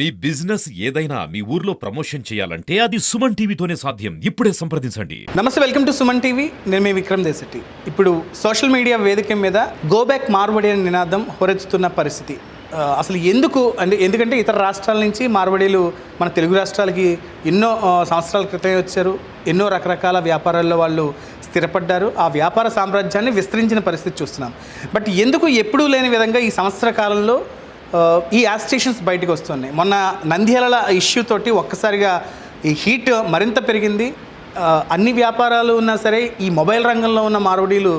మీ business ఏదైనా మీ ఊర్లో promotion చేయాలంటే అది సుమన్ టీవీతోనే సాధ్యం. ఇప్పుడే సంప్రదించండి. నమస్తే, వెల్కమ్ టు సుమన్ టీవీ. నేను మీ విక్రమ్ దేశెట్టి. ఇప్పుడు సోషల్ మీడియా వేదిక మీద గో బ్యాక్ మార్వడి అనే నినాదం హోరెత్తుతున్న పరిస్థితి. అసలు ఎందుకంటే ఇతర రాష్ట్రాల నుంచి మార్వడీలు మన తెలుగు రాష్ట్రాలకి ఎన్నో సంవత్సరాల క్రితం వచ్చారు. ఎన్నో రకరకాల వ్యాపారాల్లో వాళ్ళు స్థిరపడ్డారు. ఆ వ్యాపార సామ్రాజ్యాన్ని విస్తరించిన పరిస్థితి చూస్తున్నాం. బట్ ఎందుకు ఎప్పుడూ లేని విధంగా ఈ సంవత్సర కాలంలో ఈ యాజిటేషన్స్ బయటకు వస్తున్నాయి. మొన్న నంద్యాల ఇష్యూ తోటి ఒక్కసారిగా ఈ హీట్ మరింత పెరిగింది. అన్ని వ్యాపారాలు ఉన్నా సరే ఈ మొబైల్ రంగంలో ఉన్న మార్వడీలు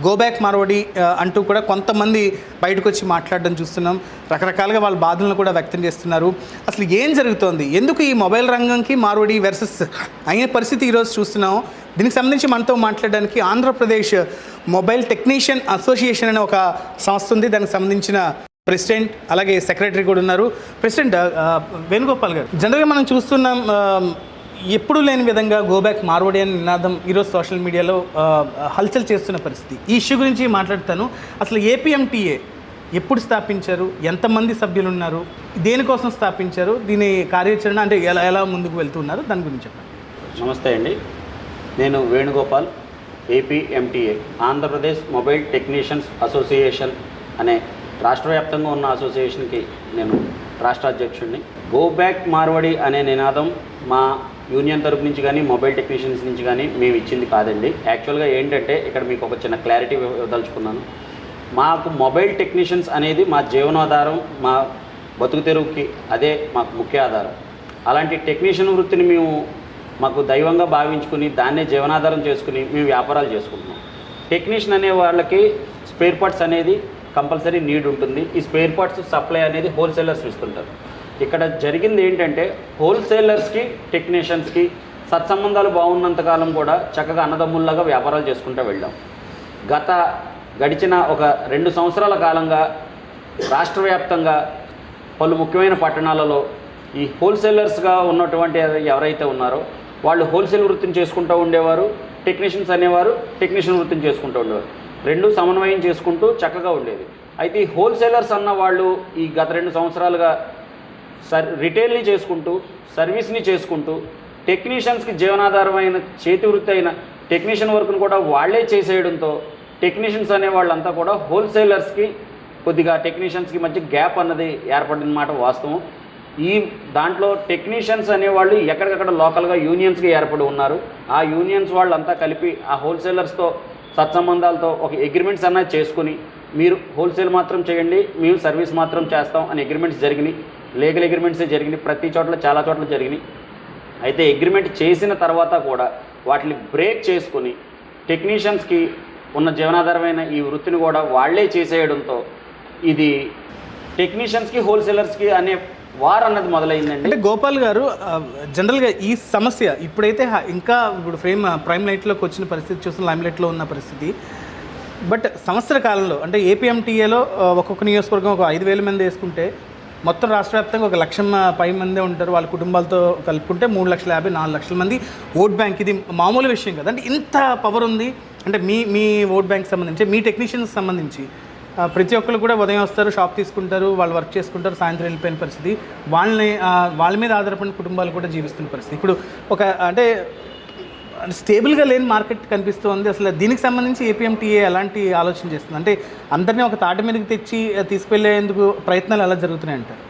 గో బ్యాక్ మార్వడి అంటూ కూడా కొంతమంది బయటకు వచ్చి మాట్లాడడం చూస్తున్నాం. రకరకాలుగా వాళ్ళ బాధలను కూడా వ్యక్తం చేస్తున్నారు. అసలు ఏం జరుగుతోంది, ఎందుకు ఈ మొబైల్ రంగంకి మార్వడి వర్సెస్ అయిన పరిస్థితి ఈరోజు చూస్తున్నాం. దీనికి సంబంధించి మనతో మాట్లాడడానికి ఆంధ్రప్రదేశ్ మొబైల్ టెక్నీషియన్ అసోసియేషన్ అనే ఒక సంస్థ ఉంది. దానికి సంబంధించిన ప్రెసిడెంట్ అలాగే సెక్రటరీ కూడా ఉన్నారు. ప్రెసిడెంట్ వేణుగోపాల్ గారు, జనరల్గా మనం చూస్తున్నాం ఎప్పుడూ లేని విధంగా గో బ్యాక్ మార్వడి అనే నినాదం ఈరోజు సోషల్ మీడియాలో హల్చల్ చేస్తున్న పరిస్థితి. ఈ ఇష్యూ గురించి మాట్లాడతాను. అసలు ఏపీఎంటీఏ ఎప్పుడు స్థాపించారు, ఎంతమంది సభ్యులు ఉన్నారు, దేనికోసం స్థాపించారు, దీని కార్యాచరణ అంటే ఎలా ముందుకు వెళ్తున్నారు, దాని గురించి చెప్పండి. నమస్తే అండి, నేను Venugopal, APMTA Andhra Pradesh mobile technicians association అనే రాష్ట్ర వ్యాప్తంగా ఉన్న అసోసియేషన్కి నేను రాష్ట్ర అధ్యక్షుడిని. గో బ్యాక్ మార్వడి అనే నినాదం మా యూనియన్ తరపు నుంచి కానీ మొబైల్ టెక్నీషియన్స్ నుంచి కానీ మేము ఇచ్చింది కాదండి. యాక్చువల్గా ఏంటంటే ఇక్కడ మీకు ఒక చిన్న క్లారిటీ ఇవ్వదలుచుకున్నాను. మాకు మొబైల్ టెక్నీషియన్స్ అనేది మా జీవనాధారం, మా బతుకు తెరువుకి అదే మాకు ముఖ్య ఆధారం. అలాంటి టెక్నీషియన్ వృత్తిని మేము మాకు దైవంగా భావించుకుని దాన్నే జీవనాధారం చేసుకుని మేము వ్యాపారాలు చేసుకుంటున్నాం. టెక్నీషియన్ అనే వాళ్ళకి స్పేర్ పార్ట్స్ అనేది కంపల్సరీ నీడ్ ఉంటుంది. ఈ స్పేర్ పార్ట్స్ సప్లై అనేది హోల్సేలర్స్ ఇస్తుంటారు. ఇక్కడ జరిగింది ఏంటంటే హోల్సేలర్స్కి టెక్నీషియన్స్కి సత్సంబంధాలు బాగున్నంతకాలం కూడా చక్కగా అన్నదమ్ముల్లాగా వ్యాపారాలు చేసుకుంటూ వెళ్ళాం. గడిచిన ఒక 2 సంవత్సరాల కాలంగా రాష్ట్ర వ్యాప్తంగా పలు ముఖ్యమైన పట్టణాలలో ఈ హోల్సేలర్స్గా ఉన్నటువంటి ఎవరైతే ఉన్నారో వాళ్ళు హోల్సేల్ వృత్తిని చేసుకుంటూ ఉండేవారు. టెక్నీషియన్స్ అనేవారు టెక్నీషియన్ వృత్తిని చేసుకుంటూ ఉండేవారు. 2 సమన్వయం చేసుకుంటూ చక్కగా ఉండేది. అయితే ఈ హోల్సేలర్స్ అన్న వాళ్ళు ఈ గత 2 సంవత్సరాలుగా రిటైల్ని చేసుకుంటూ సర్వీస్ని చేసుకుంటూ టెక్నీషియన్స్కి జీవనాధారమైన చేతి వృత్తి అయిన టెక్నీషియన్ వర్క్ను కూడా వాళ్లే చేసేయడంతో టెక్నీషియన్స్ అనే వాళ్ళంతా కూడా హోల్సేలర్స్కి కొద్దిగా టెక్నీషియన్స్కి మధ్య గ్యాప్ అన్నది ఏర్పడిన మాట వాస్తవం. ఈ దాంట్లో టెక్నీషియన్స్ అనేవాళ్ళు ఎక్కడికక్కడ లోకల్గా యూనియన్స్కి ఏర్పడి ఉన్నారు. ఆ యూనియన్స్ వాళ్ళంతా కలిపి ఆ హోల్సేలర్స్తో సత్సంబంధాలతో ఒక అగ్రిమెంట్స్ అన్నది చేసుకుని మీరు హోల్సేల్ మాత్రం చేయండి, మేము సర్వీస్ మాత్రం చేస్తాం అని అగ్రిమెంట్స్ జరిగినాయి. లీగల్ అగ్రిమెంట్సే జరిగినాయి, ప్రతి చోట్ల చాలా చోట్ల జరిగినాయి. అయితే అగ్రిమెంట్ చేసిన తర్వాత కూడా వాటిని బ్రేక్ చేసుకుని టెక్నీషియన్స్కి ఉన్న జీవనాధారమైన ఈ వృత్తిని కూడా వాళ్లే చేసేయడంతో ఇది టెక్నీషియన్స్కి హోల్సేలర్స్కి అనే వార్ అన్నది మొదలైందండి. అంటే గోపాల్ గారు, జనరల్గా ఈ సమస్య ఇప్పుడైతే ఇంకా ఇప్పుడు ప్రైమ్ లైట్లోకి వచ్చిన పరిస్థితి చూసిన లైమ్ లైట్లో ఉన్న పరిస్థితి. బట్ సంవత్సర కాలంలో అంటే ఏపీఎంటీఏలో ఒక్కొక్క నియోజకవర్గం ఒక 5,000 మంది వేసుకుంటే మొత్తం రాష్ట్ర వ్యాప్తంగా 1,00,000 పై మందే ఉంటారు. వాళ్ళ కుటుంబాలతో కలుపుకుంటే 3,50,000 4,00,000 మంది ఓట్ బ్యాంక్. ఇది మామూలు విషయం కదా. అంటే ఇంత పవర్ ఉంది. అంటే మీ ఓట్ బ్యాంక్ సంబంధించి, మీ టెక్నీషియన్స్ సంబంధించి ప్రతి ఒక్కరు కూడా ఉదయం వస్తారు, షాప్ తీసుకుంటారు, వాళ్ళు వర్క్ చేసుకుంటారు, సాయంత్రం వెళ్ళిపోయిన పరిస్థితి. వాళ్ళ మీద ఆధారపడిన కుటుంబాలు కూడా జీవిస్తున్న పరిస్థితి. ఇప్పుడు ఒక అంటే స్టేబుల్గా లేని మార్కెట్ కనిపిస్తుంది. అసలు దీనికి సంబంధించి ఏపీఎంటీఏ ఎలాంటి ఆలోచన చేస్తుంది? అంటే అందరినీ ఒక తాటి మీదకి తెచ్చి తీసుకెళ్లేందుకు ప్రయత్నాలు ఎలా జరుగుతున్నాయంటారు?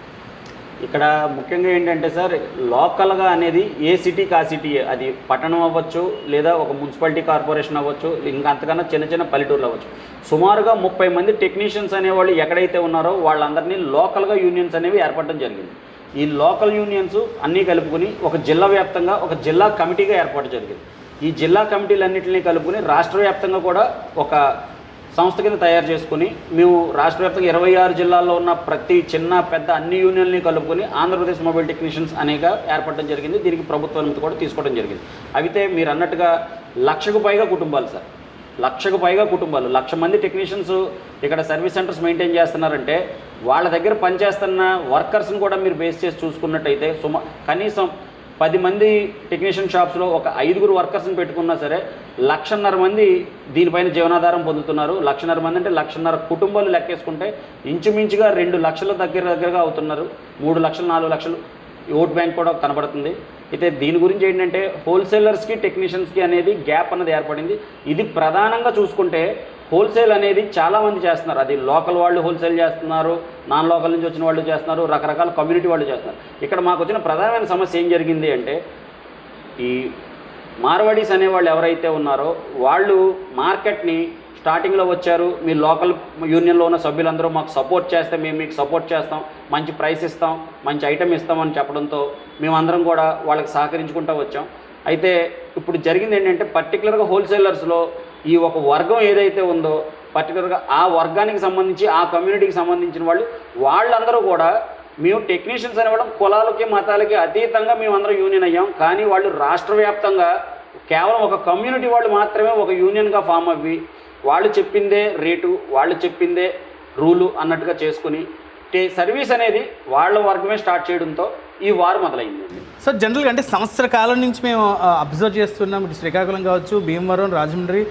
ఇక్కడ ముఖ్యంగా ఏంటంటే సార్, లోకల్గా అనేది ఏ సిటీకి ఆ సిటీ, అది పట్టణం అవ్వచ్చు లేదా ఒక మున్సిపాలిటీ కార్పొరేషన్ అవ్వచ్చు, ఇంకా అంతకన్నా చిన్న చిన్న పల్లెటూర్లు అవ్వచ్చు. సుమారుగా 30 మంది టెక్నీషియన్స్ అనేవాళ్ళు ఎక్కడైతే ఉన్నారో వాళ్ళందరినీ లోకల్గా యూనియన్స్ అనేవి ఏర్పడడం జరిగింది. ఈ లోకల్ యూనియన్స్ అన్నీ కలుపుకొని ఒక జిల్లా వ్యాప్తంగా ఒక జిల్లా కమిటీగా ఏర్పాటు జరిగింది. ఈ జిల్లా కమిటీలన్నింటినీ కలుపుకొని రాష్ట్ర వ్యాప్తంగా కూడా ఒక సంస్థ కింద తయారు చేసుకుని మేము రాష్ట్ర వ్యాప్తంగా 26 జిల్లాల్లో ఉన్న ప్రతి చిన్న పెద్ద అన్ని యూనియన్ని కలుపుకొని ఆంధ్రప్రదేశ్ మొబైల్ టెక్నీషియన్స్ అనేగా ఏర్పడడం జరిగింది. దీనికి ప్రభుత్వం నుంచి కూడా తీసుకోవడం జరిగింది. అయితే మీరు అన్నట్టుగా 1,00,000కు పైగా కుటుంబాలు సార్, 1,00,000కు పైగా కుటుంబాలు, 1,00,000 మంది టెక్నీషియన్స్ ఇక్కడ సర్వీస్ సెంటర్స్ మెయింటైన్ చేస్తున్నారంటే వాళ్ళ దగ్గర పనిచేస్తున్న వర్కర్స్ని కూడా మీరు బేస్ చేసి చూసుకున్నట్టయితే కనీసం 10 మంది టెక్నీషియన్ షాప్స్లో ఒక 5 వర్కర్స్ని పెట్టుకున్నా సరే 1,50,000 మంది దీనిపైన జీవనాధారం పొందుతున్నారు. 1,50,000 మంది అంటే 1,50,000 కుటుంబాలు లెక్కేసుకుంటే ఇంచుమించుగా 2 లక్షల దగ్గరగా అవుతున్నారు. 3 లక్షలు 4 లక్షలు ఓట్ బ్యాంక్ కూడా కనబడుతుంది. అయితే దీని గురించి ఏంటంటే హోల్సేలర్స్కి టెక్నీషియన్స్కి అనేది గ్యాప్ అన్నది ఏర్పడింది. ఇది ప్రధానంగా చూసుకుంటే హోల్సేల్ అనేది చాలామంది చేస్తున్నారు. అది లోకల్ వాళ్ళు హోల్సేల్ చేస్తున్నారు, నాన్ లోకల్ నుంచి వచ్చిన వాళ్ళు చేస్తున్నారు, రకరకాల కమ్యూనిటీ వాళ్ళు చేస్తున్నారు. ఇక్కడ మాకు వచ్చిన ప్రధానమైన సమస్య ఏం జరిగింది అంటే ఈ మార్వాడీస్ అనేవాళ్ళు ఎవరైతే ఉన్నారో వాళ్ళు మార్కెట్ని స్టార్టింగ్లో వచ్చారు, మీ లోకల్ యూనియన్లో ఉన్న సభ్యులందరూ మాకు సపోర్ట్ చేస్తే మేము మీకు సపోర్ట్ చేస్తాం, మంచి ప్రైస్ ఇస్తాం, మంచి ఐటెం ఇస్తామని చెప్పడంతో మేమందరం కూడా వాళ్ళకి సహకరించుకుంటూ వచ్చాం. అయితే ఇప్పుడు జరిగింది ఏంటంటే పర్టికులర్గా హోల్సేలర్స్లో ఈ ఒక వర్గం ఏదైతే ఉందో పర్టికులర్గా ఆ వర్గానికి సంబంధించి ఆ కమ్యూనిటీకి సంబంధించిన వాళ్ళందరూ కూడా మేము టెక్నీషియన్స్ అనేవాళ్ళం కులాలకి మతాలకి అతీతంగా మేమందరం యూనియన్ అయ్యాం. కానీ వాళ్ళు రాష్ట్ర వ్యాప్తంగా కేవలం ఒక కమ్యూనిటీ వాళ్ళు మాత్రమే ఒక యూనియన్గా ఫామ్ అవ్వి వాళ్ళు చెప్పిందే రేటు, వాళ్ళు చెప్పిందే రూలు అన్నట్టుగా చేసుకుని సర్వీస్ అనేది వాళ్ళ వర్గమే స్టార్ట్ చేయడంతో ఈ వారు మొదలైంది. సో జనరల్గా అంటే సంవత్సర కాలం నుంచి మేము అబ్జర్వ్ చేస్తున్నాం. ఇటు శ్రీకాకుళం కావచ్చు, భీమవరం, రాజమండ్రి,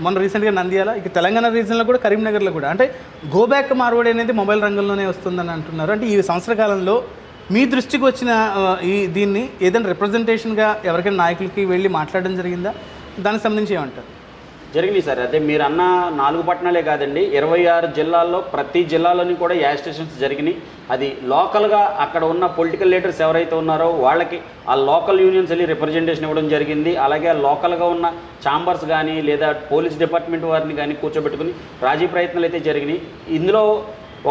మొన్న రీసెంట్గా నంద్యాల, ఇక తెలంగాణ రీజన్లో కూడా కరీంనగర్లో కూడా అంటే గో బ్యాక్ మార్వాడి అనేది మొబైల్ రంగంలోనే వస్తుందని అంటున్నారు. అంటే ఈ సంవత్సర కాలంలో మీ దృష్టికి వచ్చిన దీన్ని ఏదైనా రిప్రజెంటేషన్గా ఎవరికైనా నాయకులకి వెళ్ళి మాట్లాడడం జరిగిందా? దానికి సంబంధించి ఏమంటారు? జరిగినాయి సార్. అదే మీరు అన్న 4 పట్టణాలే కాదండి, 26 జిల్లాల్లో ప్రతి జిల్లాలోని కూడా యాజిటేషన్స్ జరిగినాయి. అది లోకల్గా అక్కడ ఉన్న పొలిటికల్ లీడర్స్ ఎవరైతే ఉన్నారో వాళ్ళకి ఆ లోకల్ యూనియన్స్ వెళ్ళి రిప్రజెంటేషన్ ఇవ్వడం జరిగింది. అలాగే లోకల్గా ఉన్న ఛాంబర్స్ కానీ లేదా పోలీస్ డిపార్ట్మెంట్ వారిని కానీ కూర్చోబెట్టుకుని రాజీ ప్రయత్నాలు అయితే జరిగినాయి. ఇందులో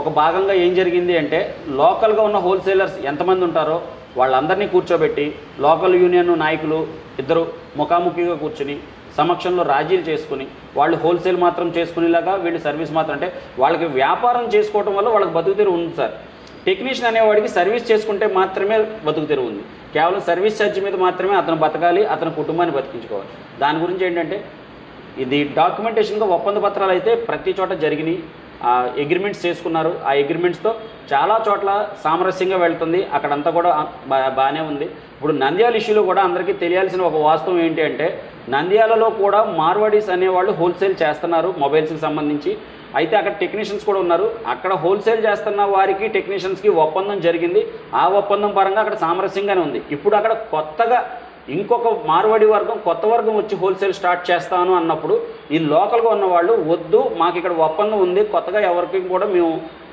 ఒక భాగంగా ఏం జరిగింది అంటే లోకల్గా ఉన్న హోల్సేలర్స్ ఎంతమంది ఉంటారో వాళ్ళందరినీ కూర్చోబెట్టి లోకల్ యూనియన్ నాయకులు ఇద్దరు ముఖాముఖిగా కూర్చుని సమక్షంలో రాజీలు చేసుకుని వాళ్ళు హోల్సేల్ మాత్రం చేసుకునేలాగా వీళ్ళు సర్వీస్ మాత్రం అంటే వాళ్ళకి వ్యాపారం చేసుకోవడం వల్ల వాళ్ళకి బతుకుతెరువు ఉంది సార్. టెక్నీషియన్ అనేవాడికి సర్వీస్ చేసుకుంటే మాత్రమే బతుకుతెరువు ఉంది. కేవలం సర్వీస్ ఛార్జ్ మీద మాత్రమే అతను బతకాలి, అతని కుటుంబాన్ని బతికించుకోవాలి. దాని గురించి ఏంటంటే ఇది డాక్యుమెంటేషన్గా ఒప్పంద పత్రాలు అయితే ప్రతి చోట జరిగినాయి. అగ్రిమెంట్స్ చేసుకున్నారు. ఆ అగ్రిమెంట్స్తో చాలా చోట్ల సామరస్యంగా వెళ్తుంది. అక్కడంతా కూడా బాగానే ఉంది. ఇప్పుడు నంద్యాల ఇష్యూలో కూడా అందరికీ తెలియాల్సిన ఒక వాస్తవం ఏంటి అంటే నంద్యాలలో కూడా మార్వాడీస్ అనేవాళ్ళు హోల్సేల్ చేస్తున్నారు మొబైల్స్కి సంబంధించి. అయితే అక్కడ టెక్నీషియన్స్ కూడా ఉన్నారు. అక్కడ హోల్సేల్ చేస్తున్న వారికి టెక్నీషియన్స్కి ఒప్పందం జరిగింది. ఆ ఒప్పందం పరంగా అక్కడ సామరస్యంగానే ఉంది. ఇప్పుడు అక్కడ కొత్తగా ఇంకొక మార్వాడి వర్గం కొత్త వర్గం వచ్చి హోల్సేల్ స్టార్ట్ చేస్తాను అన్నప్పుడు ఈ లోకల్గా ఉన్న వాళ్ళు వద్దు, మాకు ఇక్కడ ఒప్పందం ఉంది, కొత్తగా ఎవరికి కూడా మేము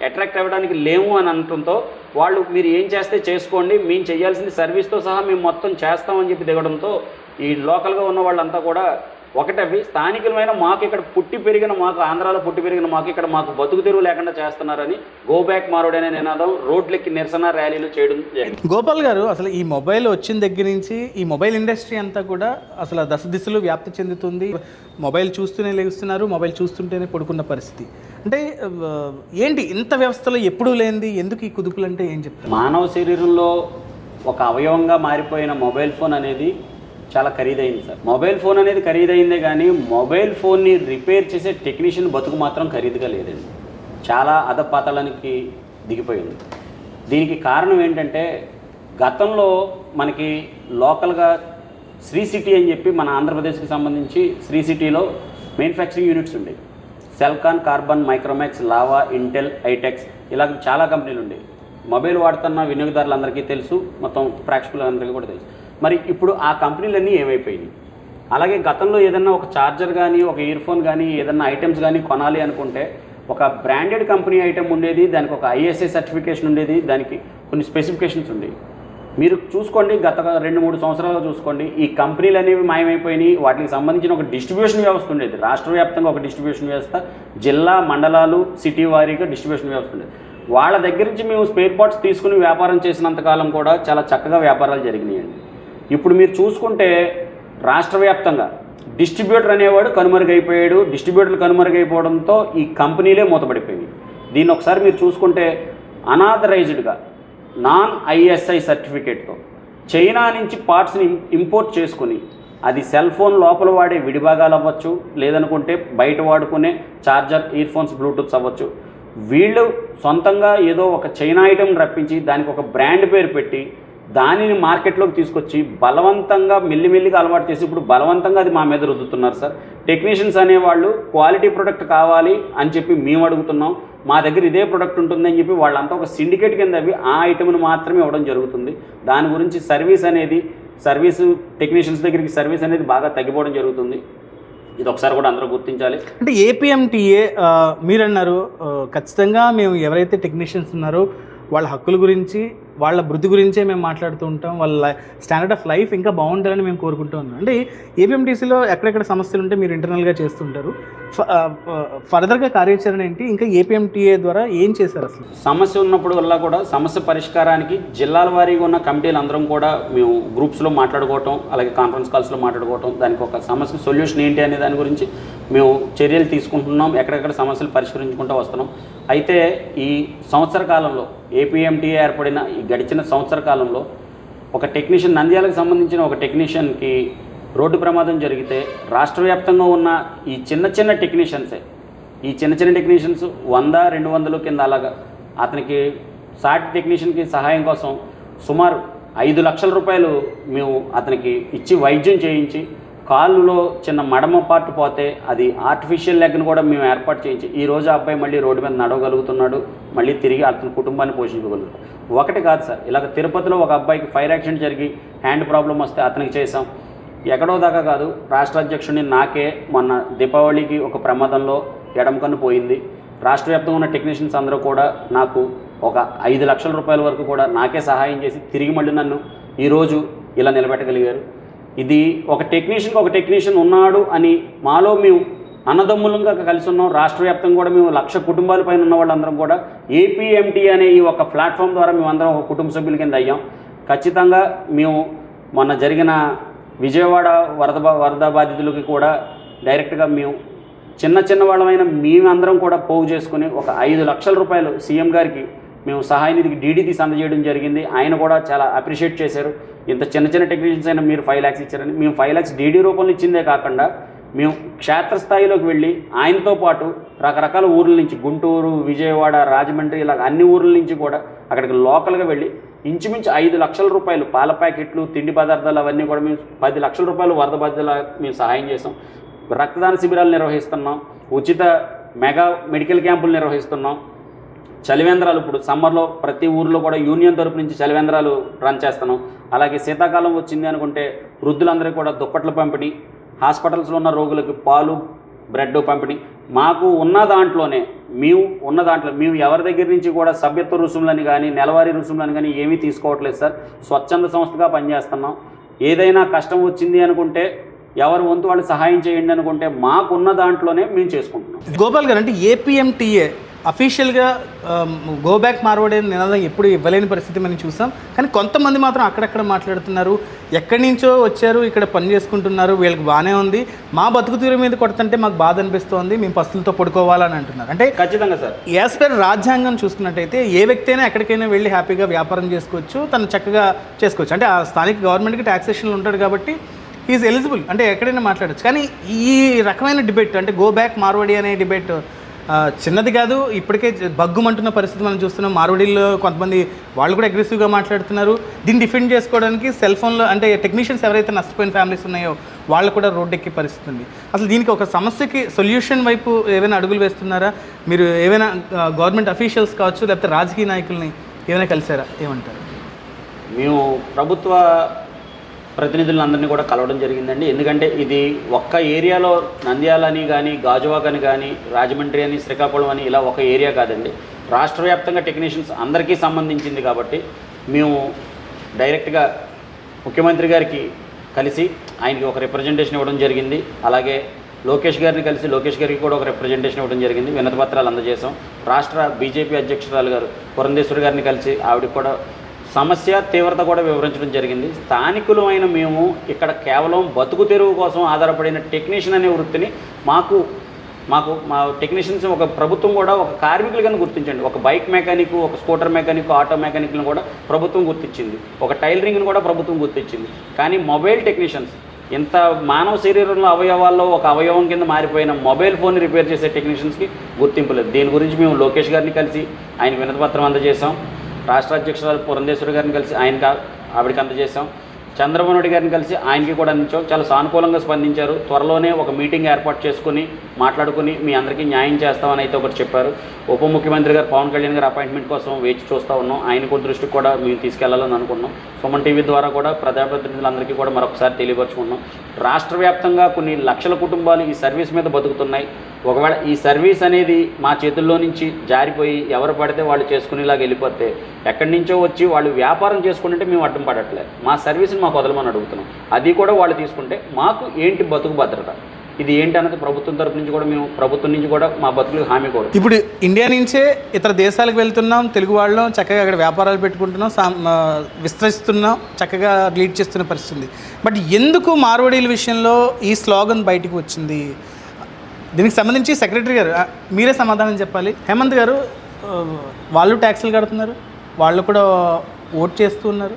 అట్రాక్ట్ అవ్వడానికి లేము అని అనడంతో వాళ్ళు మీరు ఏం చేస్తే చేసుకోండి, మేము చేయాల్సింది సర్వీస్తో సహా మేము మొత్తం చేస్తామని చెప్పి దిగడంతో ఈ లోకల్గా ఉన్న వాళ్ళంతా కూడా ఒకటవి స్థానికమైన మాకు ఇక్కడ పుట్టి పెరిగిన మాకు ఆంధ్రాలో పుట్టి పెరిగిన మాకు ఇక్కడ మాకు బతుకు తెరువు లేకుండా చేస్తున్నారని గో బ్యాక్ మార్వాడి అనే నినాదం రోడ్లెక్కి నిరసన ర్యాలీలు చేయడం జరిగింది. గోపాల్ గారు, అసలు ఈ మొబైల్ వచ్చిన దగ్గర నుంచి ఈ మొబైల్ ఇండస్ట్రీ అంతా కూడా అసలు దశ దిశలు వ్యాప్తి చెందుతుంది. మొబైల్ చూస్తూనే లేస్తున్నారు, మొబైల్ చూస్తుంటేనే పడుకున్న పరిస్థితి. అంటే ఏంటి ఇంత వ్యవస్థలో ఎప్పుడూ లేనిది, ఎందుకు ఈ కుదుపులు అంటే ఏం చెప్తారు? మానవ శరీరంలో ఒక అవయవంగా మారిపోయిన మొబైల్ ఫోన్ అనేది చాలా ఖరీదైంది సార్. మొబైల్ ఫోన్ అనేది ఖరీదైందే కానీ మొబైల్ ఫోన్ని రిపేర్ చేసే టెక్నీషియన్ బతుకు మాత్రం ఖరీదుగా లేదండి. చాలా అధపాతాళానికి దిగిపోయింది. దీనికి కారణం ఏంటంటే గతంలో మనకి లోకల్గా శ్రీ సిటీ అని చెప్పి మన ఆంధ్రప్రదేశ్కి సంబంధించి శ్రీ సిటీలో మ్యానుఫ్యాక్చరింగ్ యూనిట్స్ ఉండేవి. Celkon, Karbonn, Micromax, Lava, Intel, Itex ఇలా చాలా కంపెనీలు ఉండేవి. మొబైల్ వాడుతున్న వినియోగదారులందరికీ తెలుసు, మొత్తం ప్రేక్షకులందరికీ కూడా తెలుసు. మరి ఇప్పుడు ఆ కంపెనీలన్నీ ఏమైపోయినాయి? అలాగే గతంలో ఏదన్నా ఒక ఛార్జర్ కానీ ఒక ఇయర్ ఫోన్ కానీ ఏదన్నా ఐటమ్స్ కానీ కొనాలి అనుకుంటే ఒక బ్రాండెడ్ కంపెనీ ఐటమ్ ఉండేది, దానికి ఒక ఐఎస్ఐ సర్టిఫికేషన్ ఉండేది, దానికి కొన్ని స్పెసిఫికేషన్స్ ఉండేవి. మీరు చూసుకోండి, గత 2-3 సంవత్సరాలుగా చూసుకోండి, ఈ కంపెనీలు అనేవి మాయమైపోయినాయి. వాటికి సంబంధించిన ఒక డిస్ట్రిబ్యూషన్ వ్యవస్థ ఉండేది, రాష్ట్ర వ్యాప్తంగా ఒక డిస్ట్రిబ్యూషన్ వ్యవస్థ, జిల్లా, మండలాలు, సిటీ వారీగా డిస్ట్రిబ్యూషన్ వ్యవస్థ ఉండేది. వాళ్ళ దగ్గర నుంచి మేము స్పేర్ పార్ట్స్ తీసుకుని వ్యాపారం చేసినంతకాలం కూడా చాలా చక్కగా వ్యాపారాలు జరిగినాయండి. ఇప్పుడు మీరు చూసుకుంటే రాష్ట్ర వ్యాప్తంగా డిస్ట్రిబ్యూటర్ అనేవాడు కనుమరుగైపోయాడు. డిస్ట్రిబ్యూటర్లు కనుమరుగైపోవడంతో ఈ కంపెనీలే మూతపడిపోయినాయి. దీన్ని ఒకసారి మీరు చూసుకుంటే అనాథరైజ్డ్గా నాన్ ఐఎస్ఐ సర్టిఫికేట్తో చైనా నుంచి పార్ట్స్ని ఇంపోర్ట్ చేసుకుని అది సెల్ ఫోన్ లోపల వాడే విడిభాగాలు అవ్వచ్చు, లేదనుకుంటే బయట వాడుకునే ఛార్జర్, ఇయర్ ఫోన్స్, బ్లూటూత్స్ అవ్వచ్చు. వీళ్ళు సొంతంగా ఏదో ఒక చైనా ఐటెం రప్పించి దానికి ఒక బ్రాండ్ పేరు పెట్టి దానిని మార్కెట్లోకి తీసుకొచ్చి బలవంతంగా మెల్లిమెల్లిగా అలవాటు చేసి ఇప్పుడు బలవంతంగా అది మా మీద రుద్దుతున్నారు సార్. టెక్నీషియన్స్ అనేవాళ్ళు క్వాలిటీ ప్రొడక్ట్ కావాలి అని చెప్పి మేము అడుగుతున్నాం, మా దగ్గర ఇదే ప్రొడక్ట్ ఉంటుంది అని చెప్పి వాళ్ళంతా ఒక సిండికేట్ కింద అవి ఆ ఐటమ్ను మాత్రమే ఇవ్వడం జరుగుతుంది. దాని గురించి సర్వీసు టెక్నీషియన్స్ దగ్గరికి సర్వీస్ అనేది బాగా తగ్గిపోవడం జరుగుతుంది. ఇది ఒకసారి కూడా అందరూ గుర్తించాలి. అంటే ఏపీఎంటీఏ మీరన్నారు ఖచ్చితంగా మేము ఎవరైతే టెక్నీషియన్స్ ఉన్నారో వాళ్ళ హక్కుల గురించి, వాళ్ళ వృద్ధి గురించే మేము మాట్లాడుతూ ఉంటాం, వాళ్ళ స్టాండర్డ్ ఆఫ్ లైఫ్ ఇంకా బాగుండాలని మేము కోరుకుంటూ ఉన్నాం. అంటే ఏపీఎంటీసీలో ఎక్కడెక్కడ సమస్యలు ఉంటే మీరు ఇంటర్నల్గా చేస్తుంటారు, ఫర్దర్గా కార్యాచరణ ఏంటి, ఇంకా ఏపీఎంటీఏ ద్వారా ఏం చేశారు అసలు? సమస్య ఉన్నప్పుడు వల్ల కూడా సమస్య పరిష్కారానికి జిల్లాల వారీగా ఉన్న కమిటీలు అందరం కూడా మేము గ్రూప్స్లో మాట్లాడుకోవటం, అలాగే కాన్ఫరెన్స్ కాల్స్లో మాట్లాడుకోవటం, దానికి ఒక సమస్య సొల్యూషన్ ఏంటి అనే దాని గురించి మేము చర్యలు తీసుకుంటున్నాం, ఎక్కడెక్కడ సమస్యలు పరిష్కరించుకుంటూ వస్తున్నాం. అయితే ఈ సంవత్సర కాలంలో ఏపీఎంటీఏ ఏర్పడిన ఈ గడిచిన సంవత్సర కాలంలో ఒక టెక్నీషియన్, నంద్యాలకు సంబంధించిన ఒక టెక్నీషియన్కి రోడ్డు ప్రమాదం జరిగితే రాష్ట్ర వ్యాప్తంగా ఉన్న ఈ చిన్న టెక్నీషియన్సే, ఈ చిన్న టెక్నీషియన్స్ 100-200 కింద అలాగా అతనికి సాటి టెక్నీషియన్కి సహాయం కోసం సుమారు 5 లక్షల రూపాయలు మేము అతనికి ఇచ్చి వైద్యం చేయించి, కాళ్ళలో చిన్న మడమ పార్ట్ పోతే అది ఆర్టిఫిషియల్ లెగ్ను కూడా మేము ఏర్పాటు చేయించి ఈరోజు ఆ అబ్బాయి మళ్ళీ రోడ్డు మీద నడవగలుగుతున్నాడు, మళ్ళీ తిరిగి అతని కుటుంబాన్ని పోషించగలుగుతాడు. ఒకటి కాదు సార్, ఇలాగ తిరుపతిలో ఒక అబ్బాయికి ఫైర్ యాక్సిడెంట్ జరిగి హ్యాండ్ ప్రాబ్లం వస్తే అతనికి చేసాం. ఎక్కడో దాకా కాదు, రాష్ట్ర అధ్యక్షుడిని నాకే మొన్న దీపావళికి ఒక ప్రమాదంలో ఎడమ కన్ను పోయింది. రాష్ట్ర వ్యాప్తంగా ఉన్న టెక్నీషియన్స్ అందరూ కూడా నాకు ఒక 5 లక్షల రూపాయల వరకు కూడా నాకే సహాయం చేసి తిరిగి మళ్ళీ నన్ను ఈరోజు ఇలా నిలబెట్టగలిగారు. ఇది ఒక టెక్నీషియన్ ఉన్నాడు అని మాలో మేము అన్నదమ్ములంగా కలిసి ఉన్నాం. రాష్ట్ర వ్యాప్తంగా కూడా మేము 1,00,000 కుటుంబాల పైన ఉన్న వాళ్ళందరం కూడా ఏపీఎంటీ అనే ఈ ఒక ప్లాట్ఫామ్ ద్వారా మేమందరం ఒక కుటుంబ సభ్యుల కింద అయ్యాం. ఖచ్చితంగా మేము మొన్న జరిగిన విజయవాడ వరద బాధితులకి కూడా డైరెక్ట్గా మేము చిన్న వాళ్ళమైన మేమందరం కూడా పోగు చేసుకుని ఒక 5 లక్షల రూపాయలు సీఎం గారికి మేము సహాయ నిధికి డీడీ తీసి అందజేయడం జరిగింది. ఆయన కూడా చాలా అప్రిషియేట్ చేశారు. ఇంత చిన్న టెక్నీషియన్స్ అయినా మీరు 5 lakhs ఇచ్చారని. మేము 5 lakhs డీడీ రూపంలో ఇచ్చిందే కాకుండా మేము క్షేత్రస్థాయిలోకి వెళ్ళి ఆయనతో పాటు రకరకాల ఊర్ల నుంచి, గుంటూరు, విజయవాడ, రాజమండ్రి, ఇలా అన్ని ఊర్ల నుంచి కూడా అక్కడికి లోకల్గా వెళ్ళి ఇంచుమించు 5 లక్షల రూపాయలు పాల ప్యాకెట్లు, తిండి పదార్థాలు అవన్నీ కూడా మేము 10 లక్షల రూపాయలు వరద బాధితుల మేము సహాయం చేసాం. రక్తదాన శిబిరాలు నిర్వహిస్తున్నాం, ఉచిత మెగా మెడికల్ క్యాంపులు నిర్వహిస్తున్నాం, చలివేంద్రాలు ఇప్పుడు సమ్మర్లో ప్రతి ఊర్లో కూడా యూనియన్ తరపు నుంచి చలివేంద్రాలు రన్ చేస్తున్నాం. అలాగే శీతాకాలం వచ్చింది అనుకుంటే వృద్ధులందరికీ కూడా దుప్పట్ల పంపిణీ, హాస్పిటల్స్లో ఉన్న రోగులకు పాలు, బ్రెడ్ పంపిణీ. మాకు ఉన్న దాంట్లోనే మేము ఎవరి దగ్గర నుంచి కూడా సభ్యత్వ రుసుములని కానీ నెలవారీ రుసుములని కానీ ఏమీ తీసుకోవట్లేదు సార్. స్వచ్ఛంద సంస్థగా పనిచేస్తున్నాం. ఏదైనా కష్టం వచ్చింది అనుకుంటే ఎవరు వంతు వాళ్ళు సహాయం చేయండి అనుకుంటే మాకున్న దాంట్లోనే మేము చేసుకుంటున్నాం. గోపాల్ గారు, అంటే ఏపీఎంటీఏ అఫీషియల్గా గో బ్యాక్ మార్వాడి నినాదం ఎప్పుడు ఇవ్వలేని పరిస్థితి మనం చూసాం. కానీ కొంతమంది మాత్రం అక్కడక్కడ మాట్లాడుతున్నారు, ఎక్కడి నుంచో వచ్చారు, ఇక్కడ పని చేసుకుంటున్నారు, వీళ్ళకి బాగానే ఉంది, మా బతుకు తీరు మీద కొడుతుంటే మాకు బాధ అనిపిస్తోంది, మేము పస్తులతో పడుకోవాలని అంటున్నారు. అంటే ఖచ్చితంగా సార్, యాజ్ పర్ రాజ్యాంగం చూసుకున్నట్టయితే ఏ వ్యక్తి అయినా ఎక్కడికైనా వెళ్ళి హ్యాపీగా వ్యాపారం చేసుకోవచ్చు, తను చక్కగా చేసుకోవచ్చు. అంటే ఆ స్థానిక గవర్నమెంట్కి ట్యాక్సేషన్లు ఉంటాడు కాబట్టి ఈజ్ ఎలిజిబుల్, అంటే ఎక్కడైనా మాట్లాడచ్చు. కానీ ఈ రకమైన డిబేట్, అంటే గో బ్యాక్ మార్వాడి అనే డిబేట్ చిన్నది కాదు, ఇప్పటికే బగ్గుమంటున్న పరిస్థితి మనం చూస్తున్నాం. మార్వాడీల్లో కొంతమంది వాళ్ళు కూడా అగ్రెసివ్గా మాట్లాడుతున్నారు. దీన్ని డిఫెండ్ చేసుకోవడానికి సెల్ ఫోన్లో, అంటే టెక్నీషియన్స్ ఎవరైతే నష్టపోయిన ఫ్యామిలీస్ ఉన్నాయో వాళ్ళు కూడా రోడ్డెక్కే పరిస్థితి ఉంది. అసలు దీనికి ఒక సమస్యకి సొల్యూషన్ వైపు ఏమైనా అడుగులు వేస్తున్నారా మీరు? ఏమైనా గవర్నమెంట్ అఫీషియల్స్ కావచ్చు, లేకపోతే రాజకీయ నాయకుల్ని ఏమైనా కలిసారా? ఏమంటారు? మేము ప్రభుత్వ ప్రతినిధులందరినీ కూడా కలవడం జరిగిందండి. ఎందుకంటే ఇది ఒక్క ఏరియాలో నంద్యాల అని కానీ, గాజువాక్ అని కానీ, రాజమండ్రి అని, శ్రీకాకుళం అని ఇలా ఒక ఏరియా కాదండి. రాష్ట్ర వ్యాప్తంగా టెక్నీషియన్స్ అందరికీ సంబంధించింది కాబట్టి మేము డైరెక్ట్గా ముఖ్యమంత్రి గారికి కలిసి ఆయనకి ఒక రిప్రజెంటేషన్ ఇవ్వడం జరిగింది. అలాగే లోకేష్ గారిని కలిసి లోకేష్ గారికి కూడా ఒక రిప్రజెంటేషన్ ఇవ్వడం జరిగింది. వినతి పత్రాలు అందజేసాం. రాష్ట్ర బీజేపీ అధ్యక్షురాలు గారు పురంధేశ్వరి గారిని కలిసి ఆవిడకి కూడా సమస్య తీవ్రత కూడా వివరించడం జరిగింది. స్థానికులమైన మేము ఇక్కడ కేవలం బతుకు తెరువు కోసం ఆధారపడిన టెక్నీషియన్ అనే వృత్తిని మా టెక్నీషియన్స్ ఒక ప్రభుత్వం కూడా ఒక కార్మికులుగానే గుర్తించండి. ఒక బైక్ మెకానిక్, ఒక స్కూటర్ మెకానిక్, ఆటో మెకానిక్లను కూడా ప్రభుత్వం గుర్తించింది. ఒక టైలరింగ్ను కూడా ప్రభుత్వం గుర్తించింది. కానీ మొబైల్ టెక్నీషియన్స్, ఇంత మానవ శరీరంలో అవయవాల్లో ఒక అవయవం కింద మారిపోయిన మొబైల్ ఫోన్ రిపేర్ చేసే టెక్నీషియన్స్కి గుర్తింపు లేదు. దీని గురించి మేము లోకేష్ గారిని కలిసి ఆయన వినతిపత్రం అందజేసాం. రాష్ట్ర అధ్యక్షురాలు పురంధేశ్వరి గారిని కలిసి ఆవిడకి అందజేసాం. చంద్రబాబు నాయుడు గారిని కలిసి ఆయనకి కూడా అందించాం. చాలా సానుకూలంగా స్పందించారు. త్వరలోనే ఒక మీటింగ్ ఏర్పాటు చేసుకుని మాట్లాడుకుని మీ అందరికీ న్యాయం చేస్తామని అయితే ఒకటి చెప్పారు. ఉప ముఖ్యమంత్రి గారు పవన్ కళ్యాణ్ గారు అపాయింట్మెంట్ కోసం వేచి చూస్తూ ఉన్నాం. ఆయన దృష్టికి కూడా మేము తీసుకెళ్లాలని అనుకున్నాం. సుమన్ టీవీ ద్వారా కూడా ప్రజాప్రతినిధులందరికీ కూడా మరొకసారి తెలియపరుచుకున్నాం. రాష్ట్ర వ్యాప్తంగా కొన్ని లక్షల కుటుంబాలు ఈ సర్వీస్ మీద బతుకుతున్నాయి. ఒకవేళ ఈ సర్వీస్ అనేది మా చేతుల్లో నుంచి జారిపోయి ఎవరు పడితే వాళ్ళు చేసుకునేలాగా వెళ్ళిపోతే ఎక్కడి నుంచో వచ్చి వాళ్ళు వ్యాపారం చేసుకుంటే మేము అడ్డం పడట్లేదు. మా సర్వీస్ని మాకు వదలమని అడుగుతున్నాం. అది కూడా వాళ్ళు తీసుకుంటే మాకు ఏంటి బతుకు భద్రత, ఇది ఏంటి అన్నది ప్రభుత్వం తరపు నుంచి కూడా మేము ప్రభుత్వం నుంచి కూడా మా బతుకులకు హామీ కూడా. ఇప్పుడు ఇండియా నుంచే ఇతర దేశాలకు వెళ్తున్నాం, తెలుగు వాళ్ళం చక్కగా అక్కడ వ్యాపారాలు పెట్టుకుంటున్నాం, విస్తరిస్తున్నాం, చక్కగా లీడ్ చేస్తున్న పరిస్థితి. బట్ ఎందుకు మార్వాడీల విషయంలో ఈ స్లోగన్ బయటకు వచ్చింది? దీనికి సంబంధించి సెక్రటరీ గారు మీరే సమాధానం చెప్పాలి. హేమంత్ గారు వాళ్ళు ట్యాక్సులు కడుతున్నారు, వాళ్ళు కూడా ఓట్ చేస్తూ ఉన్నారు,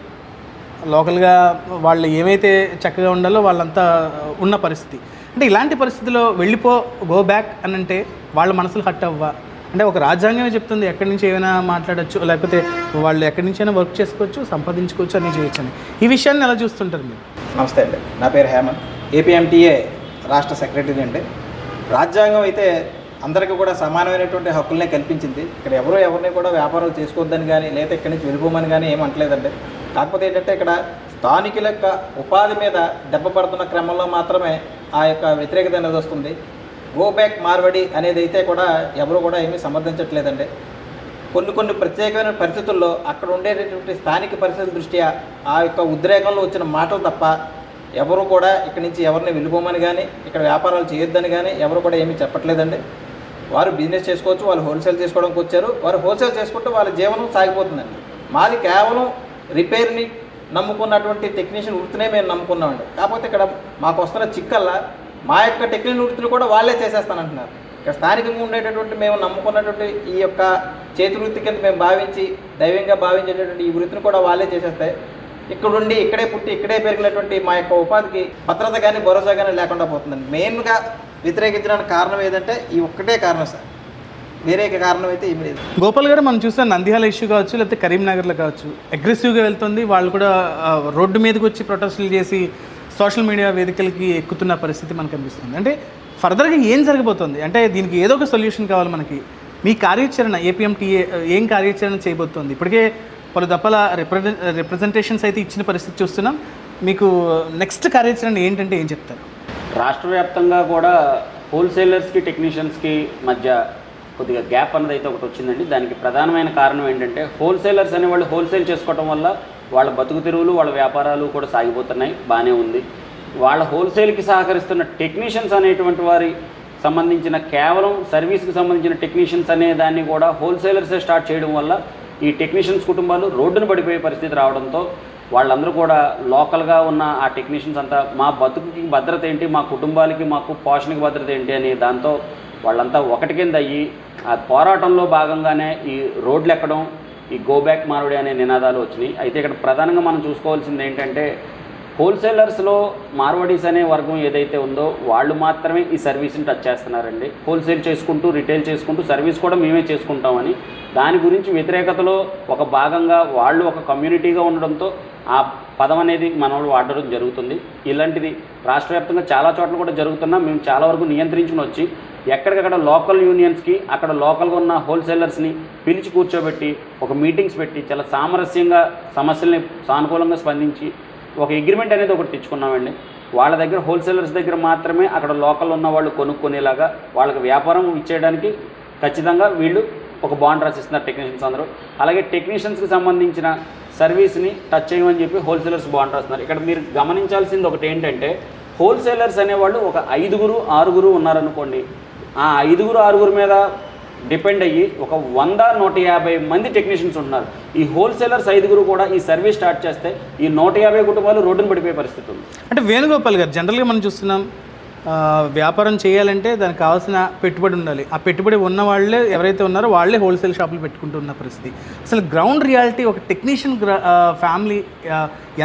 లోకల్గా వాళ్ళు ఏమైతే చక్కగా ఉండాలో వాళ్ళంతా ఉన్న పరిస్థితి. అంటే ఇలాంటి పరిస్థితుల్లో గో బ్యాక్ అని అంటే వాళ్ళ మనసులు హట్ అవ్వా? అంటే ఒక రాజ్యాంగమే చెప్తుంది ఎక్కడి నుంచి ఏమైనా మాట్లాడచ్చు, లేకపోతే వాళ్ళు ఎక్కడి నుంచి అయినా వర్క్ చేసుకోవచ్చు, సంపాదించుకోవచ్చు అని చేయొచ్చు అని. ఈ విషయాన్ని ఎలా చూస్తుంటారు మీరు? నమస్తే అండి, నా పేరు హేమంత్, ఏపీఎంటీఏ రాష్ట్ర సెక్రటరీ అండి. రాజ్యాంగం అయితే అందరికీ కూడా సమానమైనటువంటి హక్కులనే కల్పించింది. ఇక్కడ ఎవరిని కూడా వ్యాపారాలు చేసుకోవద్దని కానీ లేదా ఇక్కడి నుంచి వెళ్ళిపోమని కానీ ఏమంటలేదండి. కాకపోతే ఏంటంటే ఇక్కడ స్థానికుల యొక్క ఉపాధి మీద దెబ్బ పడుతున్న క్రమంలో మాత్రమే ఆ యొక్క వ్యతిరేకత అనేది వస్తుంది. గో బ్యాక్ మార్వడి అనేది అయితే కూడా ఎవరు కూడా ఏమీ సమర్థించట్లేదండి. కొన్ని ప్రత్యేకమైన పరిస్థితుల్లో అక్కడ ఉండేటటువంటి స్థానిక పరిస్థితుల దృష్ట్యా ఆ యొక్క ఉద్రేకంలో వచ్చిన మాటలు తప్ప ఎవరు కూడా ఇక్కడి నుంచి ఎవరిని వెళ్ళిపోమని కానీ ఇక్కడ వ్యాపారాలు చేయొద్దని కానీ ఎవరు కూడా ఏమీ చెప్పట్లేదండి. వారు బిజినెస్ చేసుకోవచ్చు, వాళ్ళు హోల్సేల్ చేసుకోవడానికి వచ్చారు, వారు హోల్సేల్ చేసుకుంటూ వాళ్ళ జీవనం సాగిపోతుందండి. మాది కేవలం రిపేర్ని నమ్ముకున్నటువంటి టెక్నీషియన్ వృత్తినే మేము నమ్ముకున్నామండి. కాకపోతే ఇక్కడ మాకు వస్తున్న చిక్కల్లా మా యొక్క టెక్నికల్ వృత్తులు కూడా వాళ్ళే చేసేస్తానంటున్నారు. ఇక్కడ స్థానికంగా ఉండేటటువంటి మేము నమ్ముకున్నటువంటి ఈ యొక్క చేతి వృత్తి కింద మేము భావించి దైవంగా భావించేటటువంటి ఈ వృత్తిని కూడా వాళ్ళే చేసేస్తాయి. ఇక్కడుండి ఇక్కడే పుట్టి ఇక్కడే పెరిగినటువంటి మా యొక్క ఉపాధికి భద్రత కానీ భరోసా కానీ లేకుండా పోతుందండి. మెయిన్గా వ్యతిరేకించడానికి కారణం ఏదంటే ఈ ఒక్కటే కారణం సార్, వేరే కారణం అయితే ఏమి లేదు. గోపాల్ గారు మనం చూసిన నంద్యాల ఇష్యూ కావచ్చు, లేకపోతే కరీంనగర్లో కావచ్చు, అగ్రెసివ్గా వెళ్తుంది. వాళ్ళు కూడా రోడ్డు మీదకి వచ్చి ప్రొటెస్టులు చేసి సోషల్ మీడియా వేదికలకి ఎక్కుతున్న పరిస్థితి మనకు కనిపిస్తుంది. అంటే ఫర్దర్గా ఏం జరగబోతుంది? అంటే దీనికి ఏదో ఒక సొల్యూషన్ కావాలి మనకి. మీ కార్యాచరణ ఏపీఎంటీఏ ఏం కార్యాచరణ చేయబోతోంది? ఇప్పటికే పలు దప్పల రిప్రజెంటేషన్స్ అయితే ఇచ్చిన పరిస్థితి చూస్తున్నాం. మీకు నెక్స్ట్ కార్యాచరణ ఏంటంటే ఏం చెప్తారు? రాష్ట్ర వ్యాప్తంగా కూడా హోల్సేలర్స్కి టెక్నీషియన్స్కి మధ్య కొద్దిగా గ్యాప్ అన్నది అయితే ఒకటి వచ్చిందండి. దానికి ప్రధానమైన కారణం ఏంటంటే హోల్సేలర్స్ అనేవాళ్ళు హోల్సేల్ చేసుకోవడం వల్ల వాళ్ళ బతుకు తెరువులు వాళ్ళ వ్యాపారాలు కూడా సాగిపోతున్నాయి, బాగానే ఉంది. వాళ్ళ హోల్సేల్కి సహకరిస్తున్న టెక్నీషియన్స్ అనేటువంటి వారి సంబంధించిన కేవలం సర్వీస్కి సంబంధించిన టెక్నీషియన్స్ అనే దాన్ని కూడా హోల్సేలర్సే స్టార్ట్ చేయడం వల్ల ఈ టెక్నీషియన్స్ కుటుంబాలు రోడ్డును పడిపోయే పరిస్థితి రావడంతో వాళ్ళందరూ కూడా లోకల్గా ఉన్న ఆ టెక్నీషియన్స్ అంతా మా బతుకుకి భద్రత ఏంటి, మా కుటుంబాలకి మాకు పోషణకి భద్రత ఏంటి అని దాంతో వాళ్ళంతా ఒకటి కింద అయ్యి ఆ పోరాటంలో భాగంగానే ఈ రోడ్లు ఎక్కడం, ఈ గో బ్యాక్ మార్వడి అనే నినాదాలు వచ్చినాయి. అయితే ఇక్కడ ప్రధానంగా మనం చూసుకోవాల్సింది ఏంటంటే హోల్సేలర్స్లో మార్వడీస్ అనే వర్గం ఏదైతే ఉందో వాళ్ళు మాత్రమే ఈ సర్వీస్ని టచ్ చేస్తున్నారండి. హోల్సేల్ చేసుకుంటూ రిటైల్ చేసుకుంటూ సర్వీస్ కూడా మేమే చేసుకుంటామని దాని గురించి వ్యతిరేకతలో ఒక భాగంగా వాళ్ళు ఒక కమ్యూనిటీగా ఉండడంతో ఆ పదం అనేది మనోళ్ళు వాడడం జరుగుతుంది. ఇలాంటిది రాష్ట్ర వ్యాప్తంగా చాలా చోట్ల కూడా జరుగుతున్నా మేము చాలా వరకు నియంత్రించుకుని వచ్చి ఎక్కడికక్కడ లోకల్ యూనియన్స్కి అక్కడ లోకల్గా ఉన్న హోల్సేలర్స్ని పిలిచి కూర్చోబెట్టి ఒక మీటింగ్స్ పెట్టి చాలా సామరస్యంగా సమస్యల్ని సానుకూలంగా స్పందించి ఒక అగ్రిమెంట్ అనేది ఒకటి తెచ్చుకున్నామండి. వాళ్ళ దగ్గర హోల్సేలర్స్ దగ్గర మాత్రమే అక్కడ లోకల్ ఉన్న వాళ్ళు కొనుక్కునేలాగా వాళ్ళకి వ్యాపారం ఇచ్చేయడానికి ఖచ్చితంగా వీళ్ళు ఒక బాండ్ రాసిస్తున్నారు టెక్నీషియన్స్ అందరూ. అలాగే టెక్నీషియన్స్కి సంబంధించిన సర్వీస్ని టచ్ చేయమని చెప్పి హోల్సేలర్స్ బాండ్ రాస్తున్నారు. ఇక్కడ మీరు గమనించాల్సింది ఒకటి ఏంటంటే హోల్సేలర్స్ అనేవాళ్ళు ఒక 5-6 ఉన్నారనుకోండి, ఆ 5-6 మీద డిపెండ్ అయ్యి ఒక 100-150 మంది టెక్నీషియన్స్ ఉన్నారు. ఈ హోల్సేలర్స్ 5 కూడా ఈ సర్వీస్ స్టార్ట్ చేస్తే ఈ 150 కుటుంబాలు రోడ్డును పడిపోయే పరిస్థితి ఉంది. అంటే వేణుగోపాల్ గారు, జనరల్గా మనం చూస్తున్నాం వ్యాపారం చేయాలంటే దానికి కావాల్సిన పెట్టుబడి ఉండాలి. ఆ పెట్టుబడి ఉన్న వాళ్ళే ఎవరైతే ఉన్నారో వాళ్ళే హోల్సేల్ షాపులు పెట్టుకుంటున్న పరిస్థితి. అసలు గ్రౌండ్ రియాలిటీ ఒక టెక్నీషియన్ ఫ్యామిలీ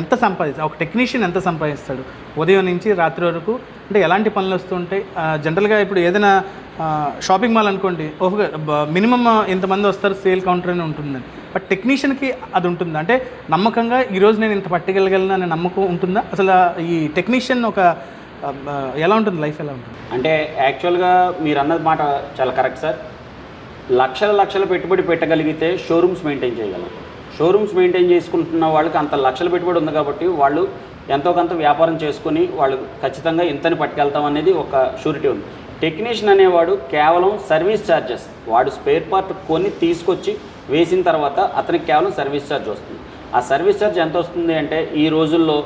ఎంత సంపాదిస్తాడు, ఒక టెక్నీషియన్ ఎంత సంపాదిస్తాడు ఉదయం నుంచి రాత్రి వరకు? అంటే ఎలాంటి పనులు వస్తుంటాయి? జనరల్గా ఇప్పుడు ఏదైనా షాపింగ్ మాల్ అనుకోండి, మినిమం ఇంతమంది వస్తారు సేల్ కౌంటర్ అని ఉంటుందని. బట్ టెక్నీషియన్కి అది ఉంటుందా? అంటే నమ్మకంగా ఈరోజు నేను ఇంత పట్టుకెళ్ళగలను అనే నమ్మకం ఉంటుందా? అసలు ఈ టెక్నీషియన్ ఒక ఎలా ఉంటుంది, లైఫ్ ఎలా ఉంటుంది? అంటే యాక్చువల్గా మీరు అన్నది మాట చాలా కరెక్ట్ సార్. లక్షల పెట్టుబడి పెట్టగలిగితే షోరూమ్స్ మెయింటైన్ చేయగలం. షోరూమ్స్ మెయింటైన్ చేసుకుంటున్న వాళ్ళకి అంత లక్షల పెట్టుబడి ఉంది కాబట్టి వాళ్ళు ఎంతో కొంత వ్యాపారం చేసుకుని వాళ్ళు ఖచ్చితంగా ఇంతని పట్టుకెళ్తాం అనేది ఒక షూరిటీ ఉంది. టెక్నీషియన్ అనేవాడు కేవలం సర్వీస్ ఛార్జెస్, వాడు స్పేర్ పార్ట్ కొని తీసుకొచ్చి వేసిన తర్వాత అతనికి కేవలం సర్వీస్ ఛార్జ్ వస్తుంది. ఆ సర్వీస్ ఛార్జ్ ఎంత వస్తుంది అంటే ఈ రోజుల్లో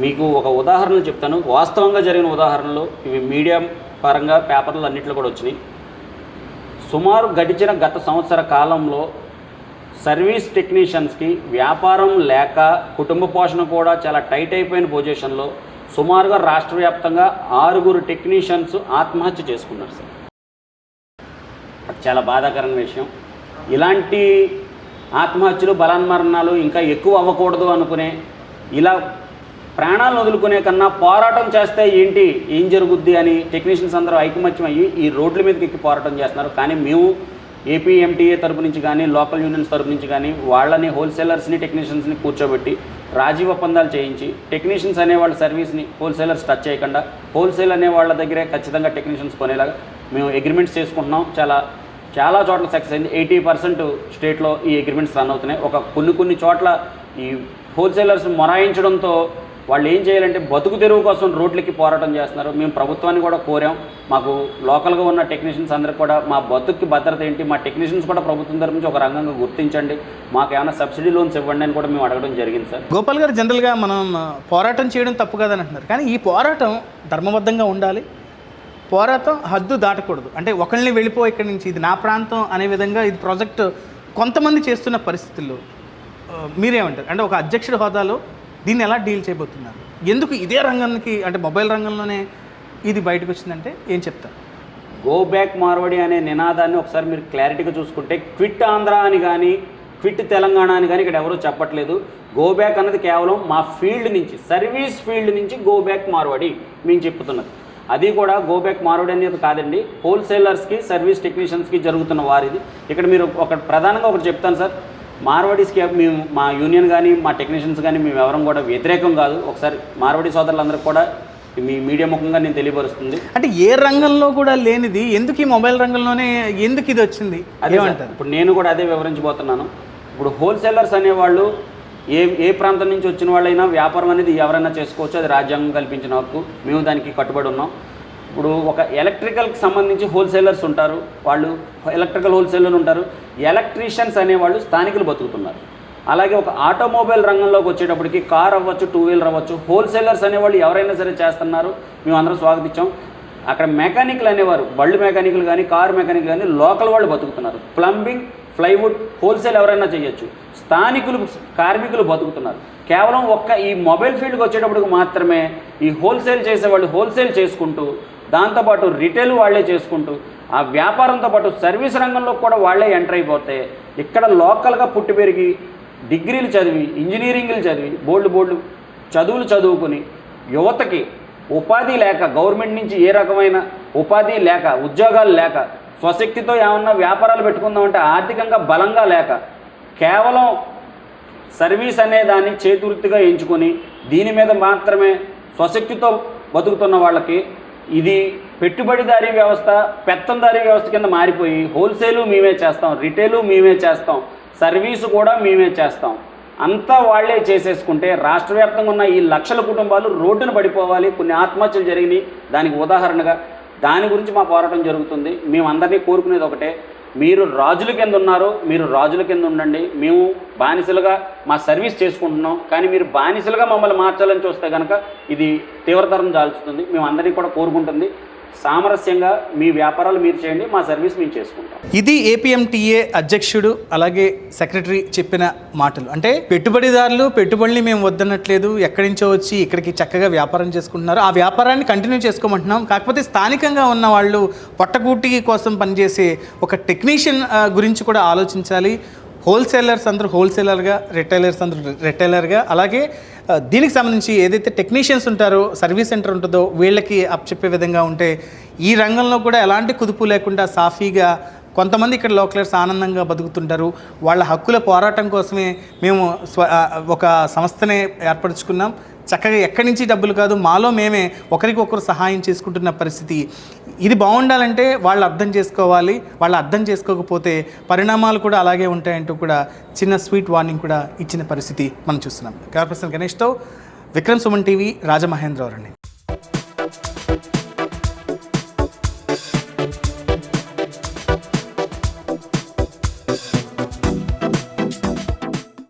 మీకు ఒక ఉదాహరణ చెప్తాను. వాస్తవంగా జరిగిన ఉదాహరణలు ఇవి మీడియా పరంగా పేపర్లు అన్నింటిలో కూడా వచ్చినాయి. సుమారు గత సంవత్సర కాలంలో సర్వీస్ టెక్నీషియన్స్కి వ్యాపారం లేక కుటుంబ పోషణ కూడా చాలా టైట్ అయిపోయిన పొజిషన్లో సుమారుగా రాష్ట్ర వ్యాప్తంగా 6 టెక్నీషియన్స్ ఆత్మహత్య చేసుకున్నారు సార్. చాలా బాధాకరమైన విషయం. ఇలాంటి ఆత్మహత్యలు, బలాన్మరణాలు ఇంకా ఎక్కువ అవ్వకూడదు అనుకునే, ఇలా ప్రాణాలను వదులుకునే కన్నా పోరాటం చేస్తే ఏం జరుగుద్ది అని టెక్నీషియన్స్ అందరూ ఐకమత్యం అయ్యి ఈ రోడ్ల మీదకి ఎక్కి పోరాటం చేస్తున్నారు. కానీ మేము ఏపీఎంటీఏ తరపు నుంచి కానీ లోకల్ యూనియన్స్ తరపు నుంచి కానీ వాళ్ళని హోల్సేలర్స్ని టెక్నీషియన్స్ని కూర్చోబెట్టి రాజీ ఒప్పందాలు చేయించి టెక్నీషియన్స్ అనేవాళ్ళ సర్వీస్ని హోల్సేలర్స్ టచ్ చేయకుండా హోల్సేల్ అనే వాళ్ళ దగ్గరే ఖచ్చితంగా టెక్నీషియన్స్ కొనేలాగా మేము అగ్రిమెంట్స్ చేసుకుంటున్నాం. చాలా చోట్ల సక్సెస్ అయింది. 80% స్టేట్లో ఈ అగ్రిమెంట్స్ రన్ అవుతున్నాయి. కొన్ని చోట్ల ఈ హోల్సేలర్స్ మొరాయించడంతో వాళ్ళు ఏం చేయాలంటే బతుకు తెరువు కోసం రోడ్లకి పోరాటం చేస్తున్నారు. మేము ప్రభుత్వాన్ని కూడా కోరాం, మాకు లోకల్గా ఉన్న టెక్నీషియన్స్ అందరికీ కూడా మా బతుక్కి భద్రత ఏంటి, మా టెక్నీషియన్స్ కూడా ప్రభుత్వం తరపు నుంచి ఒక రంగంగా గుర్తించండి, మాకు ఏమైనా సబ్సిడీ లోన్స్ ఇవ్వండి అని కూడా మేము అడగడం జరిగింది సార్. గోపాల్ గారు, జనరల్గా మనం పోరాటం చేయడం తప్పు కాదని అంటున్నారు, కానీ ఈ పోరాటం ధర్మబద్ధంగా ఉండాలి, పోరాటం హద్దు దాటకూడదు. అంటే ఒకళ్ళని వెళ్ళిపో ఇక్కడి నుంచి, ఇది నా ప్రాంతం అనే విధంగా ఇది ప్రాజెక్ట్ కొంతమంది చేస్తున్న పరిస్థితుల్లో మీరేమంటారు? అంటే ఒక అధ్యక్షుడి హోదాలో దీన్ని ఎలా డీల్ చేయబోతున్నారు? ఎందుకు ఇదే రంగానికి, అంటే మొబైల్ రంగంలోనే ఇది బయటకు వచ్చిందంటే ఏం చెప్తారు? గో బ్యాక్ మార్వడి అనే నినాదాన్ని ఒకసారి మీరు క్లారిటీగా చూసుకుంటే క్విట్ ఆంధ్ర అని కానీ క్విట్ తెలంగాణ అని కానీ ఇక్కడ ఎవరూ చెప్పట్లేదు. గో బ్యాక్ అన్నది కేవలం మా ఫీల్డ్ నుంచి, సర్వీస్ ఫీల్డ్ నుంచి గో బ్యాక్ మార్వడి మేము చెప్తున్నది. అది కూడా గో బ్యాక్ మార్వడి అనేది కాదండి, హోల్సేలర్స్కి సర్వీస్ టెక్నీషియన్స్కి జరుగుతున్న వారిది. ఇక్కడ మీరు ప్రధానంగా ఒకటి చెప్తాను సార్, మార్వడీస్కి మేము మా యూనియన్ కానీ మా టెక్నీషియన్స్ కానీ మేము ఎవరం కూడా వ్యతిరేకం కాదు. ఒకసారి మార్వడీ సోదరులందరికీ కూడా మీ మీడియా ముఖంగా నేను తెలియపరుస్తుంది. అంటే ఏ రంగంలో కూడా లేనిది ఎందుకు ఈ మొబైల్ రంగంలోనే ఎందుకు ఇది వచ్చింది అదే అంటారు. ఇప్పుడు నేను కూడా అదే వివరించబోతున్నాను. ఇప్పుడు హోల్సేలర్స్ అనేవాళ్ళు ఏ ప్రాంతం నుంచి వచ్చిన వాళ్ళైనా వ్యాపారం అనేది ఎవరైనా చేసుకోవచ్చు, అది రాజ్యాంగం కల్పించిన హక్కు, మేము దానికి కట్టుబడి ఉన్నాం. ఇప్పుడు ఒక ఎలక్ట్రికల్కి సంబంధించి హోల్సేలర్స్ ఉంటారు, వాళ్ళు ఎలక్ట్రికల్ హోల్సేలర్లు ఉంటారు, ఎలక్ట్రీషియన్స్ అనేవాళ్ళు స్థానికులు బతుకుతున్నారు. అలాగే ఒక ఆటోమొబైల్ రంగంలోకి వచ్చేటప్పటికి కార్ అవ్వచ్చు, 2 వీలర్ అవ్వచ్చు, హోల్సేలర్స్ అనేవాళ్ళు ఎవరైనా సరే చేస్తున్నారు, మేము అందరం స్వాగతించాం. అక్కడ మెకానికల్ అనేవారు, బళ్ళు మెకానికల్ కానీ కార్ మెకానికల్ కానీ లోకల్ వాళ్ళు బతుకుతున్నారు. ప్లంబింగ్, ప్లైవుడ్, హోల్సేల్ ఎవరైనా చేయొచ్చు, స్థానికులు కార్మికులు బతుకుతున్నారు. కేవలం ఈ మొబైల్ ఫీల్డ్కి వచ్చేటప్పటికి మాత్రమే ఈ హోల్సేల్ చేసేవాళ్ళు హోల్సేల్ చేసుకుంటూ, దాంతోపాటు రిటైల్ వాళ్ళే చేసుకుంటూ, ఆ వ్యాపారంతో పాటు సర్వీస్ రంగంలో కూడా వాళ్ళే ఎంటర్ అయిపోతే ఇక్కడ లోకల్గా పుట్టి పెరిగి డిగ్రీలు చదివి, ఇంజనీరింగ్లు చదివి, బోల్డ్ చదువులు చదువుకుని యువతకి ఉపాధి లేక, గవర్నమెంట్ నుంచి ఏ రకమైన ఉపాధి లేక, ఉద్యోగాలు లేక, స్వశక్తితో ఏమన్నా వ్యాపారాలు పెట్టుకుందామంటే ఆర్థికంగా బలంగా లేక, కేవలం సర్వీస్ అనే దాన్ని చేతివృత్తిగా ఎంచుకొని దీని మీద మాత్రమే స్వశక్తితో బతుకుతున్న వాళ్ళకి ఇది పెట్టుబడిదారీ వ్యవస్థ, పెత్తందారీ వ్యవస్థ కింద మారిపోయి హోల్సేలు మేమే చేస్తాం, రిటైలు మేమే చేస్తాం, సర్వీసు కూడా మేమే చేస్తాం, అంతా వాళ్లే చేసేసుకుంటే రాష్ట్ర వ్యాప్తంగా ఉన్న ఈ లక్షల కుటుంబాలు రోడ్డున పడిపోవాలి. కొన్ని ఆత్మహత్యలు జరిగినాయి, దానికి ఉదాహరణగా దాని గురించి మా పోరాటం జరుగుతుంది. మేము అందరినీ కోరుకునేది ఒకటే, మీరు రాజుల కింద ఉన్నారు, మీరు రాజుల కింద ఉండండి, మేము బానిసలుగా మా సర్వీస్ చేసుకుంటున్నాం, కానీ మీరు బానిసలుగా మమ్మల్ని మార్చాలని చూస్తే కనుక ఇది తీవ్రతరం దాల్చుతుంది. మేము అందరినీ కూడా కోరుకుంటుంది, సామరస్యంగా మీ వ్యాపారాలు మీరు చేయండి, మా సర్వీస్ మేము చేసుకుంటాం. ఇది ఏపీఎంటీఏ అధ్యక్షుడు అలాగే సెక్రటరీ చెప్పిన మాటలు. అంటే పెట్టుబడుల్ని మేము వద్దనట్లేదు, ఎక్కడి నుంచో వచ్చి ఇక్కడికి చక్కగా వ్యాపారం చేసుకుంటున్నారు, ఆ వ్యాపారాన్ని కంటిన్యూ చేసుకోమంటున్నాం. కాకపోతే స్థానికంగా ఉన్న వాళ్ళు పొట్టకూటి కోసం పనిచేసే ఒక టెక్నీషియన్ గురించి కూడా ఆలోచించాలి. హోల్సేలర్స్ అందరూ హోల్సేలర్గా, రిటైలర్స్ అందరూ రిటైలర్గా, అలాగే దీనికి సంబంధించి ఏదైతే టెక్నీషియన్స్ ఉంటారో, సర్వీస్ సెంటర్ ఉంటుందో వీళ్ళకి అప్ చెప్పే విధంగా ఉంటే ఈ రంగంలో కూడా ఎలాంటి కుదుపు లేకుండా సాఫీగా కొంతమంది ఇక్కడ లోకలర్స్ ఆనందంగా బతుకుతుంటారు. వాళ్ళ హక్కుల పోరాటం కోసమే మేము ఒక సంస్థనే ఏర్పరచుకున్నాం. చక్కగా ఎక్కడి నుంచి డబ్బులు కాదు, మాలో మేమే ఒకరికొకరు సహాయం చేసుకుంటున్న పరిస్థితి. ఇది బాగుండాలంటే వాళ్ళు అర్థం చేసుకోవాలి. వాళ్ళు అర్థం చేసుకోకపోతే పరిణామాలు కూడా అలాగే ఉంటాయంటూ కూడా చిన్న స్వీట్ వార్నింగ్ కూడా ఇచ్చిన పరిస్థితి మనం చూస్తున్నాం. కెమెరా పర్సన్ గణేష్తో విక్రమ్, సుమన్ టీవీ, రాజమహేంద్రవరం.